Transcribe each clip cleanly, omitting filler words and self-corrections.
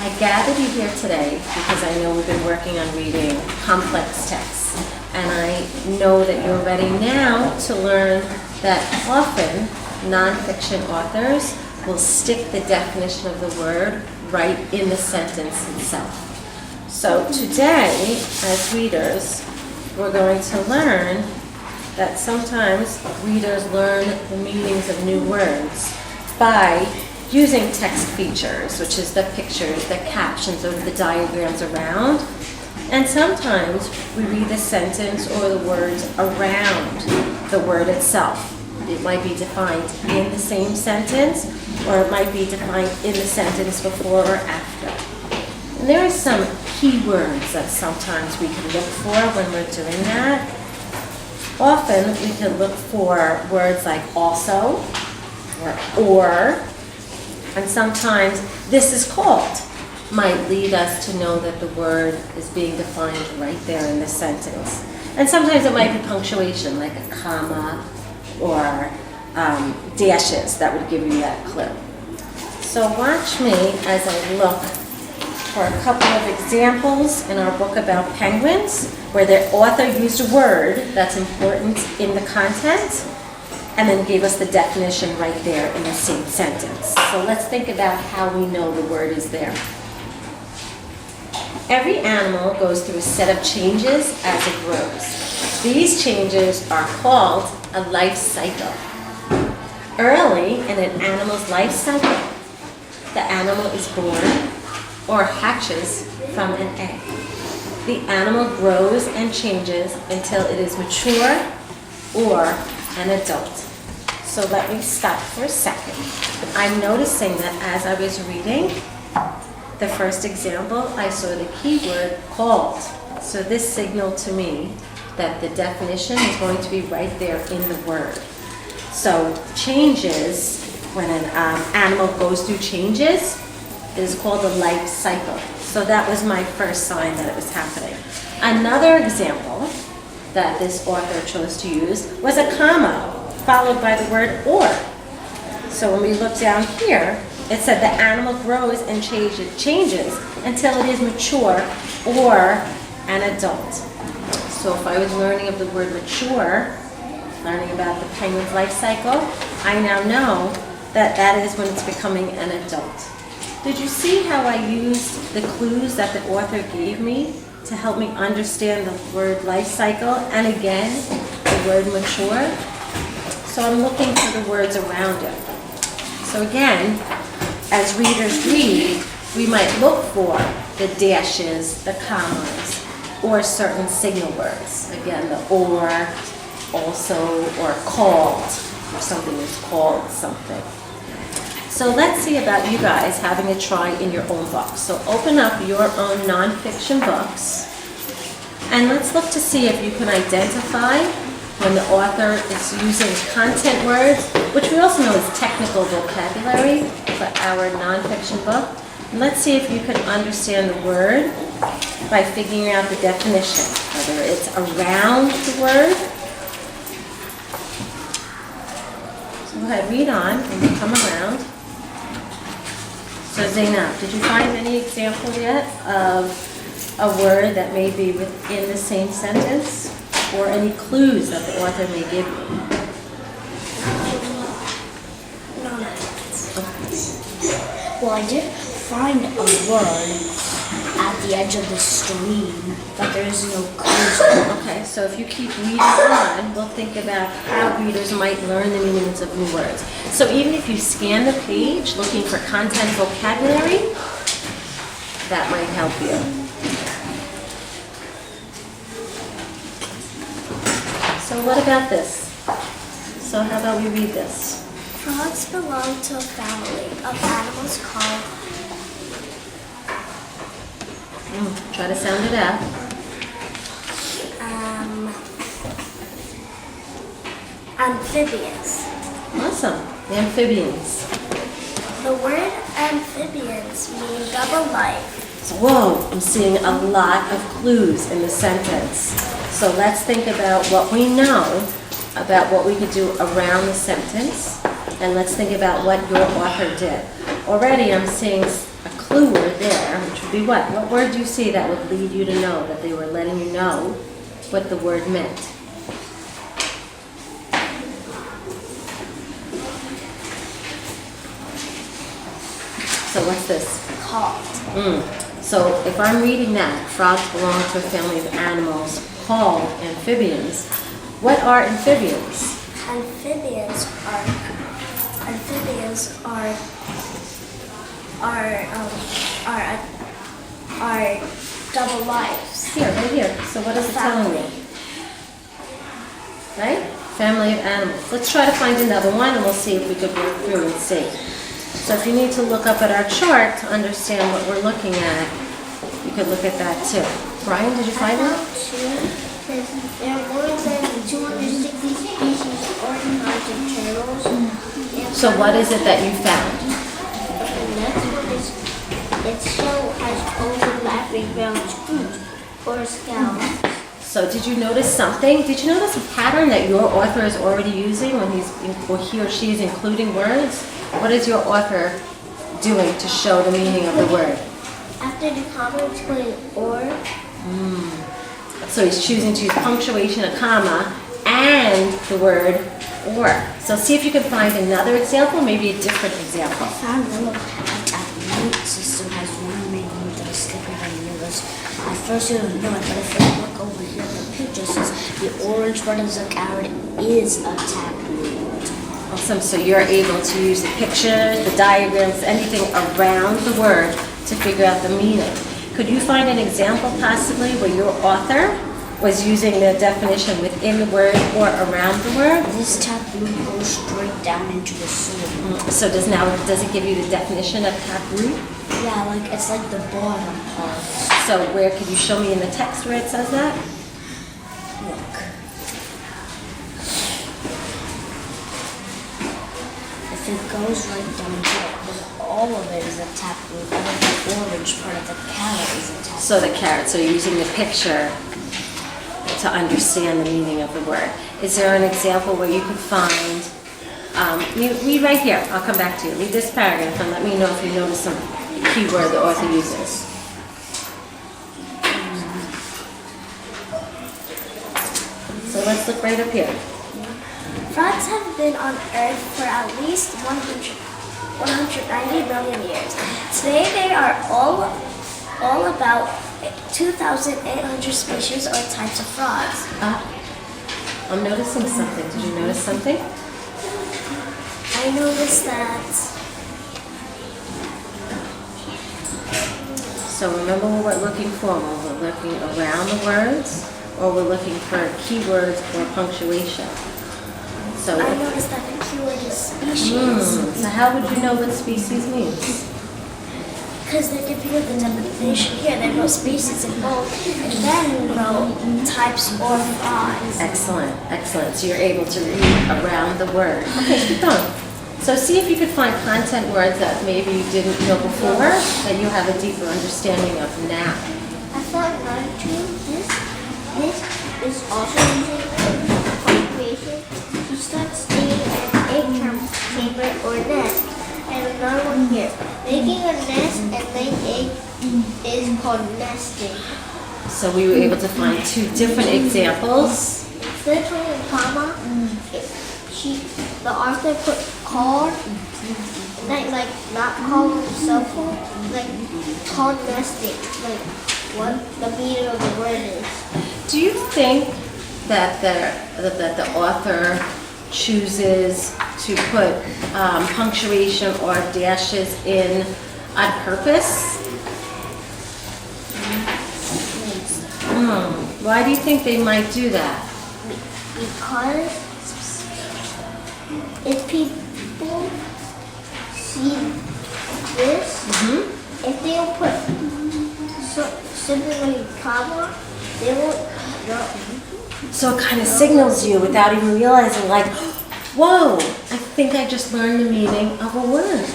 I gathered you here today because I know we've been working on reading complex texts. And I know that you're ready now to learn that often nonfiction authors will stick the definition of the word right in the sentence itself. So today, as readers, we're going to learn that sometimes readers learn the meanings of new words by using text features, which is the pictures, the captions, or the diagrams around. And sometimes we read the sentence or the words around the word itself. It might be defined in the same sentence, or it might be defined in the sentence before or after. And there are some key words that sometimes we can look for when we're doing that. Often we can look for words like also or, and sometimes this is called might lead us to know that the word is being defined right there in the sentence. And sometimes it might be punctuation, like a comma or dashes that would give you that clue. So watch me as I look for a couple of examples in our book about penguins, where the author used a word that's important in the content and then gave us the definition right there in the same sentence. So let's think about how we know the word is there. Every animal goes through a set of changes as it grows. These changes are called a life cycle. Early in an animal's life cycle, the animal is born or hatches from an egg. The animal grows and changes until it is mature or an adult. So let me stop for a second. I'm noticing that as I was reading the first example, I saw the keyword called. So this signaled to me that the definition is going to be right there in the word. So changes, when an animal goes through changes, is called a life cycle. So that was my first sign that it was happening. Another example that this author chose to use was a comma followed by the word or. So when we look down here, it said the animal grows and changes until it is mature or an adult. So if I was learning of the word mature, learning about the penguin's life cycle, I now know that that is when it's becoming an adult. Did you see how I used the clues that the author gave me to help me understand the word life cycle and again, the word mature? So I'm looking for the words around it. So again, as readers read, we might look for the dashes, the commas, or certain signal words. Again, the or, also, or called, if something is called something. So let's see about you guys having a try in your own books. So open up your own nonfiction books, and let's look to see if you can identify when the author is using content words, which we also know is technical vocabulary for our nonfiction book. And let's see if you can understand the word by figuring out the definition, whether it's around the word. So go ahead, read on, and we'll come around. So Zainab, did you find any example yet of a word that may be within the same sentence? Or any clues that the author may give you? No. Okay. Well, I did find a word at the edge of the stream, but there is no clues. Okay, so if you keep reading on, we'll think about how readers might learn the meanings of new words. So even if you scan the page looking for content vocabulary, that might help you. So what about this? So how about we read this? Frogs belong to a family of animals called Try to sound it out. amphibians. Awesome. Amphibians. The word amphibians mean double life. So, whoa, I'm seeing a lot of clues in the sentence. So let's think about what we know about what we could do around the sentence, and let's think about what your author did. Already I'm seeing a clue word there, which would be what? What word do you see that would lead you to know that they were letting you know what the word meant? So what's this? Called. So if I'm reading that, frogs belong to a family of animals called amphibians. What are amphibians? Amphibians are double lives. Here, right here. So what is it telling me? Right? Family of animals. Let's try to find another one and we'll see if we could work through and see. So if you need to look up at our chart to understand what we're looking at, you could look at that too. Brian, did you find that? There are more than 260 species organized in turtles. So what is it that you found? The next one is its shell has overlapping round screws or scales. So did you notice something? Did you notice a pattern that your author is already using when he or she is including words? What is your author doing to show the meaning of the word? After the comma, it's putting or. So he's choosing to use punctuation, a comma, and the word or. So see if you can find another example, maybe a different example. I found a little root system has one main root that is skipping by years. At first you don't know it, but if you look over here, the picture says the orange part of the carrot is a taproot. Awesome. So you're able to use the pictures, the diagrams, anything around the word to figure out the meaning. Could you find an example possibly where your author was using the definition within the word or around the word? This taproot goes straight down into the soil. So does it give you the definition of taproot? Yeah, like it's like the bottom part. So where could you show me in the text where it says that? Look. If it goes right down here, then all of it is a taproot. All of the orange part of the carrot is a taproot. So the carrot, so you're using the picture to understand the meaning of the word. Is there an example where you could find, read right here, I'll come back to you. Read this paragraph and let me know if you notice some keyword the author uses. So let's look right up here. Frogs have been on Earth for at least 190 million years. Today they are all about 2,800 species or types of frogs. I'm noticing something. Did you notice something? I noticed that. So remember what we're looking for when we're looking around the words or we're looking for keywords or punctuation. So I noticed that the keyword is species. So how would you know what species means? Because they give you the definition here. They wrote species in bold, and then wrote types or frogs. Excellent, excellent. So you're able to read around the word. Okay, keep going. So see if you could find content words that maybe you didn't know before that you have a deeper understanding of now. I found nitrogen. This is also using punctuation to start staying an egg chamber or nest. And another one here. Making a nest and laying egg is called nesting. So we were able to find two different examples. Instead of putting a comma, the author put called, like not called on the cell phone, like called nesting, like what the meaning of the word is. Do you think that the author chooses to put punctuation or dashes in on purpose? Why do you think they might do that? Because if people see this, if they don't put something like a comma, they won't know. So it kind of signals you without even realizing, like, whoa, I think I just learned the meaning of a word.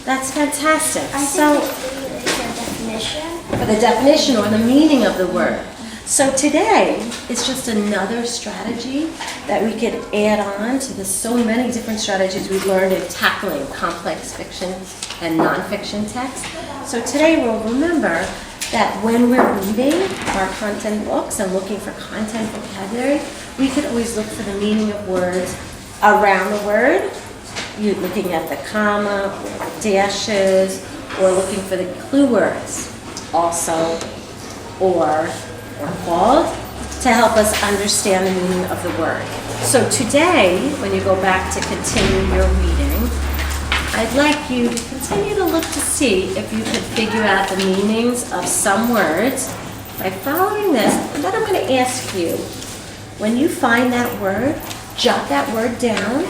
That's fantastic. I So think it's a definition. for the definition or the meaning of the word. So today is just another strategy that we could add on to the so many different strategies we've learned in tackling complex fiction and nonfiction text. So today we'll remember that when we're reading our content books and looking for content vocabulary, we could always look for the meaning of words around the word. You're looking at the comma or the dashes, or looking for the clue words, also, or called, to help us understand the meaning of the word. So today, when you go back to continue your reading, I'd like you to continue to look to see if you could figure out the meanings of some words by following this. And then I'm going to ask you, when you find that word, jot that word down